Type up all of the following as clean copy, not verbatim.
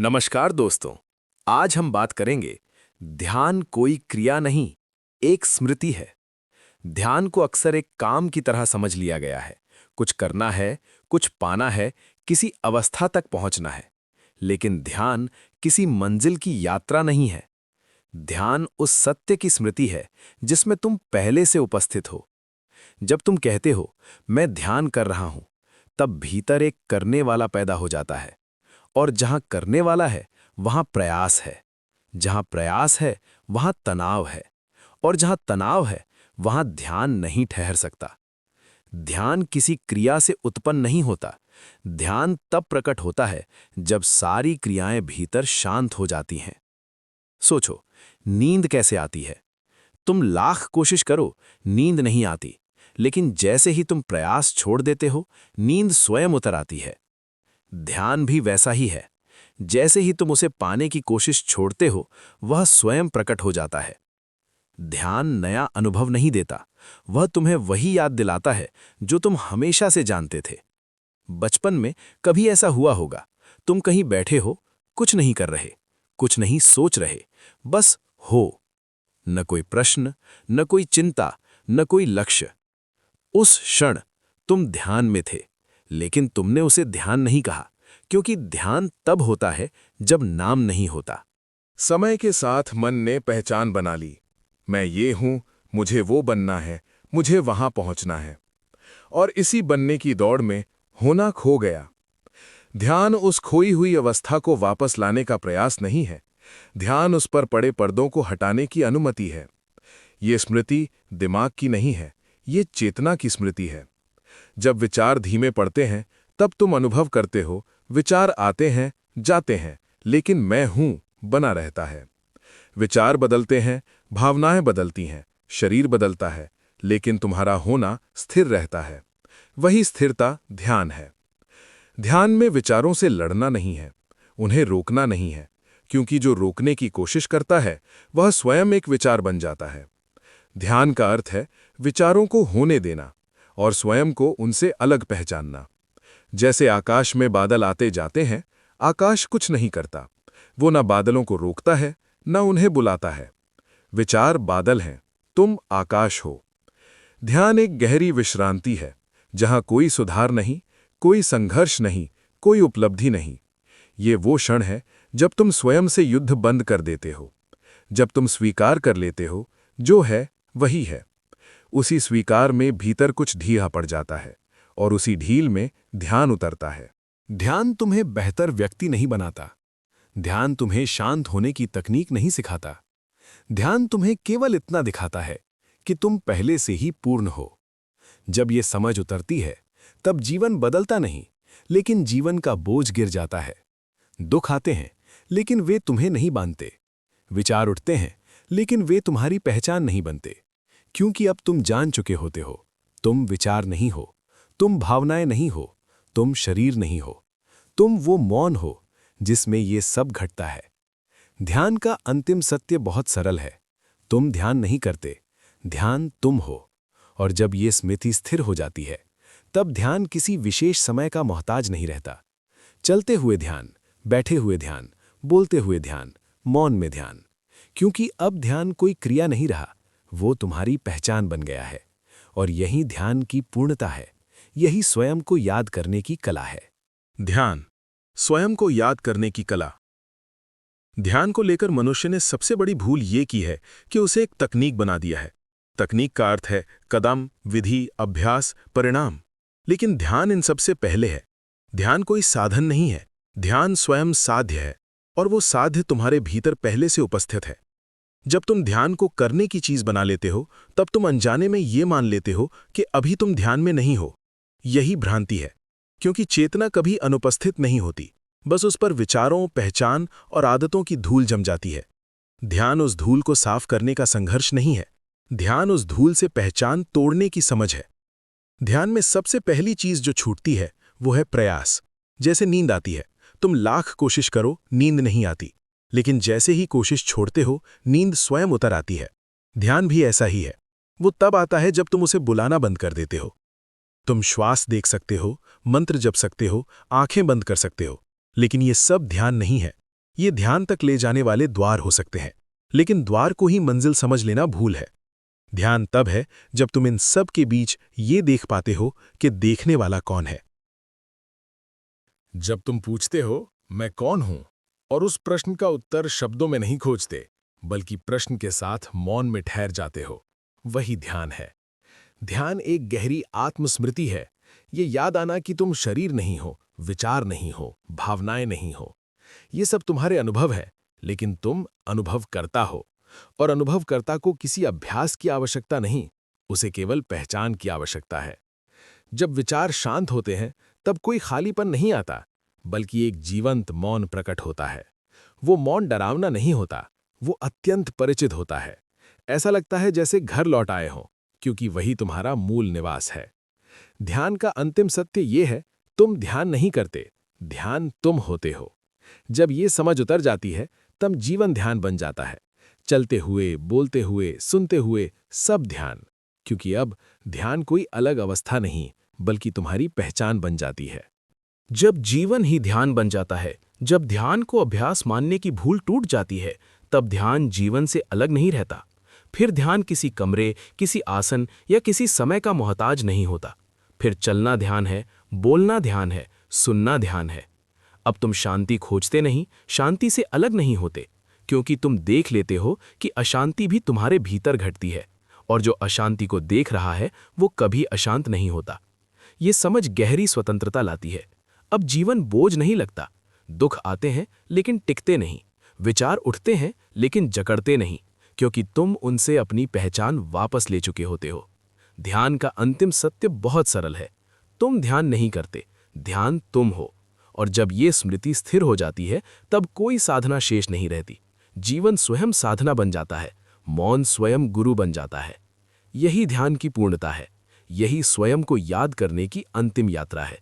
नमस्कार दोस्तों। आज हम बात करेंगे ध्यान कोई क्रिया नहीं, एक स्मृति है। ध्यान को अक्सर एक काम की तरह समझ लिया गया है। कुछ करना है, कुछ पाना है, किसी अवस्था तक पहुंचना है। लेकिन ध्यान किसी मंजिल की यात्रा नहीं है। ध्यान उस सत्य की स्मृति है जिसमें तुम पहले से उपस्थित हो। जब तुम कहते हो मैं ध्यान कर रहा हूं, तब भीतर एक करने वाला पैदा हो जाता है। और जहां करने वाला है वहां प्रयास है, जहां प्रयास है वहां तनाव है, और जहां तनाव है वहां ध्यान नहीं ठहर सकता। ध्यान किसी क्रिया से उत्पन्न नहीं होता। ध्यान तब प्रकट होता है जब सारी क्रियाएं भीतर शांत हो जाती हैं। सोचो, नींद कैसे आती है? तुम लाख कोशिश करो, नींद नहीं आती। लेकिन जैसे ही तुम प्रयास छोड़ देते हो, नींद स्वयं उतर आती है। ध्यान भी वैसा ही है। जैसे ही तुम उसे पाने की कोशिश छोड़ते हो, वह स्वयं प्रकट हो जाता है। ध्यान नया अनुभव नहीं देता, वह तुम्हें वही याद दिलाता है जो तुम हमेशा से जानते थे। बचपन में कभी ऐसा हुआ होगा, तुम कहीं बैठे हो, कुछ नहीं कर रहे, कुछ नहीं सोच रहे, बस हो। न कोई प्रश्न, न कोई चिंता, न कोई लक्ष्य। उस क्षण तुम ध्यान में थे, लेकिन तुमने उसे ध्यान नहीं कहा, क्योंकि ध्यान तब होता है जब नाम नहीं होता। समय के साथ मन ने पहचान बना ली। मैं ये हूं, मुझे वो बनना है, मुझे वहां पहुंचना है। और इसी बनने की दौड़ में होना खो गया। ध्यान उस खोई हुई अवस्था को वापस लाने का प्रयास नहीं है। ध्यान उस पर पड़े पर्दों को हटाने की अनुमति है। ये स्मृति दिमाग की नहीं है, ये चेतना की स्मृति है। जब विचार धीमे पड़ते हैं, तब तुम अनुभव करते हो, विचार आते हैं, जाते हैं, लेकिन मैं हूं बना रहता है। विचार बदलते हैं, भावनाएं बदलती हैं, शरीर बदलता है, लेकिन तुम्हारा होना स्थिर रहता है। वही स्थिरता ध्यान है। ध्यान में विचारों से लड़ना नहीं है, उन्हें रोकना नहीं है, क्योंकि जो रोकने की कोशिश करता है वह स्वयं एक विचार बन जाता है। ध्यान का अर्थ है विचारों को होने देना और स्वयं को उनसे अलग पहचानना। जैसे आकाश में बादल आते जाते हैं, आकाश कुछ नहीं करता। वो न बादलों को रोकता है, न उन्हें बुलाता है। विचार बादल हैं, तुम आकाश हो। ध्यान एक गहरी विश्रांति है, जहां कोई सुधार नहीं, कोई संघर्ष नहीं, कोई उपलब्धि नहीं। ये वो क्षण है जब तुम स्वयं से युद्ध बंद कर देते हो, जब तुम स्वीकार कर लेते हो जो है वही है। उसी स्वीकार में भीतर कुछ ढीला पड़ जाता है और उसी ढील में ध्यान उतरता है। ध्यान तुम्हें बेहतर व्यक्ति नहीं बनाता। ध्यान तुम्हें शांत होने की तकनीक नहीं सिखाता। ध्यान तुम्हें केवल इतना दिखाता है कि तुम पहले से ही पूर्ण हो। जब ये समझ उतरती है, तब जीवन बदलता नहीं, लेकिन जीवन का बोझ गिर जाता है। दुख आते हैं, लेकिन वे तुम्हें नहीं बांधते। विचार उठते हैं, लेकिन वे तुम्हारी पहचान नहीं बनते, क्योंकि अब तुम जान चुके होते हो, तुम विचार नहीं हो, तुम भावनाएं नहीं हो, तुम शरीर नहीं हो, तुम वो मौन हो जिसमें ये सब घटता है। ध्यान का अंतिम सत्य बहुत सरल है। तुम ध्यान नहीं करते, ध्यान तुम हो। और जब ये स्मृति स्थिर हो जाती है, तब ध्यान किसी विशेष समय का मोहताज नहीं रहता। चलते हुए ध्यान, बैठे हुए ध्यान, बोलते हुए ध्यान, मौन में ध्यान। क्योंकि अब ध्यान कोई क्रिया नहीं रहा, वो तुम्हारी पहचान बन गया है। और यही ध्यान की पूर्णता है, यही स्वयं को याद करने की कला है। ध्यान, स्वयं को याद करने की कला। ध्यान को लेकर मनुष्य ने सबसे बड़ी भूल ये की है कि उसे एक तकनीक बना दिया है। तकनीक का अर्थ है कदम, विधि, अभ्यास, परिणाम। लेकिन ध्यान इन सबसे पहले है। ध्यान कोई साधन नहीं है, ध्यान स्वयं साध्य है, और वो साध्य तुम्हारे भीतर पहले से उपस्थित है। जब तुम ध्यान को करने की चीज बना लेते हो, तब तुम अनजाने में ये मान लेते हो कि अभी तुम ध्यान में नहीं हो। यही भ्रांति है, क्योंकि चेतना कभी अनुपस्थित नहीं होती, बस उस पर विचारों, पहचान और आदतों की धूल जम जाती है। ध्यान उस धूल को साफ करने का संघर्ष नहीं है, ध्यान उस धूल से पहचान तोड़ने की समझ है। ध्यान में सबसे पहली चीज जो छूटती है वो है प्रयास। जैसे नींद आती है, तुम लाख कोशिश करो, नींद नहीं आती, लेकिन जैसे ही कोशिश छोड़ते हो, नींद स्वयं उतर आती है। ध्यान भी ऐसा ही है। वो तब आता है जब तुम उसे बुलाना बंद कर देते हो। तुम श्वास देख सकते हो, मंत्र जप सकते हो, आंखें बंद कर सकते हो, लेकिन ये सब ध्यान नहीं है, ये ध्यान तक ले जाने वाले द्वार हो सकते हैं, लेकिन द्वार को ही मंजिल समझ लेना भूल है। ध्यान तब है जब तुम इन सब के बीच ये देख पाते हो कि देखने वाला कौन है। जब तुम पूछते हो मैं कौन हूं और उस प्रश्न का उत्तर शब्दों में नहीं खोजते बल्कि प्रश्न के साथ मौन में ठहर जाते हो, वही ध्यान है। ध्यान एक गहरी आत्मस्मृति है। ये याद आना कि तुम शरीर नहीं हो, विचार नहीं हो, भावनाएं नहीं हो। ये सब तुम्हारे अनुभव है, लेकिन तुम अनुभव करता हो। और अनुभवकर्ता को किसी अभ्यास की आवश्यकता नहीं, उसे केवल पहचान की आवश्यकता है। जब विचार शांत होते हैं तब कोई खालीपन नहीं आता, बल्कि एक जीवंत मौन प्रकट होता है। वो मौन डरावना नहीं होता, वो अत्यंत परिचित होता है। ऐसा लगता है जैसे घर लौट आए हों, क्योंकि वही तुम्हारा मूल निवास है। ध्यान का अंतिम सत्य ये है, तुम ध्यान नहीं करते, ध्यान तुम होते हो। जब ये समझ उतर जाती है तब जीवन ध्यान बन जाता है। चलते हुए, बोलते हुए, सुनते हुए, सब ध्यान। क्योंकि अब ध्यान कोई अलग अवस्था नहीं, बल्कि तुम्हारी पहचान बन जाती है। जब जीवन ही ध्यान बन जाता है, जब ध्यान को अभ्यास मानने की भूल टूट जाती है, तब ध्यान जीवन से अलग नहीं रहता। फिर ध्यान किसी कमरे, किसी आसन या किसी समय का मोहताज नहीं होता। फिर चलना ध्यान है, बोलना ध्यान है, सुनना ध्यान है। अब तुम शांति खोजते नहीं, शांति से अलग नहीं होते, क्योंकि तुम देख लेते हो कि अशांति भी तुम्हारे भीतर घटती है, और जो अशांति को देख रहा है वो कभी अशांत नहीं होता। ये समझ गहरी स्वतंत्रता लाती है। अब जीवन बोझ नहीं लगता। दुख आते हैं लेकिन टिकते नहीं, विचार उठते हैं लेकिन जकड़ते नहीं, क्योंकि तुम उनसे अपनी पहचान वापस ले चुके होते हो। ध्यान का अंतिम सत्य बहुत सरल है, तुम ध्यान नहीं करते, ध्यान तुम हो। और जब ये स्मृति स्थिर हो जाती है तब कोई साधना शेष नहीं रहती। जीवन स्वयं साधना बन जाता है, मौन स्वयं गुरु बन जाता है। यही ध्यान की पूर्णता है, यही स्वयं को याद करने की अंतिम यात्रा है।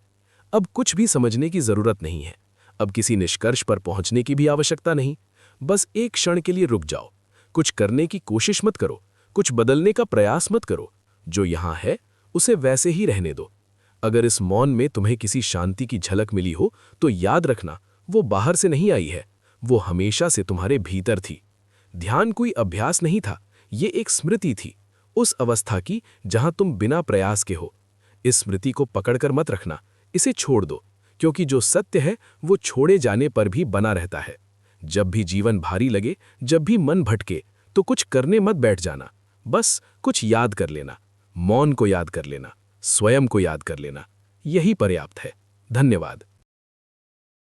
अब कुछ भी समझने की जरूरत नहीं है, अब किसी निष्कर्ष पर पहुंचने की भी आवश्यकता नहीं। बस एक क्षण के लिए रुक जाओ, कुछ करने की कोशिश मत करो, कुछ बदलने का प्रयास मत करो। जो यहां है उसे वैसे ही रहने दो। अगर इस मौन में तुम्हें किसी शांति की झलक मिली हो तो याद रखना, वो बाहर से नहीं आई है, वो हमेशा से तुम्हारे भीतर थी। ध्यान कोई अभ्यास नहीं था, ये एक स्मृति थी, उस अवस्था की जहां तुम बिना प्रयास के हो। इस स्मृति को पकड़कर मत रखना, इसे छोड़ दो, क्योंकि जो सत्य है वो छोड़े जाने पर भी बना रहता है। जब भी जीवन भारी लगे, जब भी मन भटके, तो कुछ करने मत बैठ जाना, बस कुछ याद कर लेना। मौन को याद कर लेना, स्वयं को याद कर लेना, यही पर्याप्त है। धन्यवाद।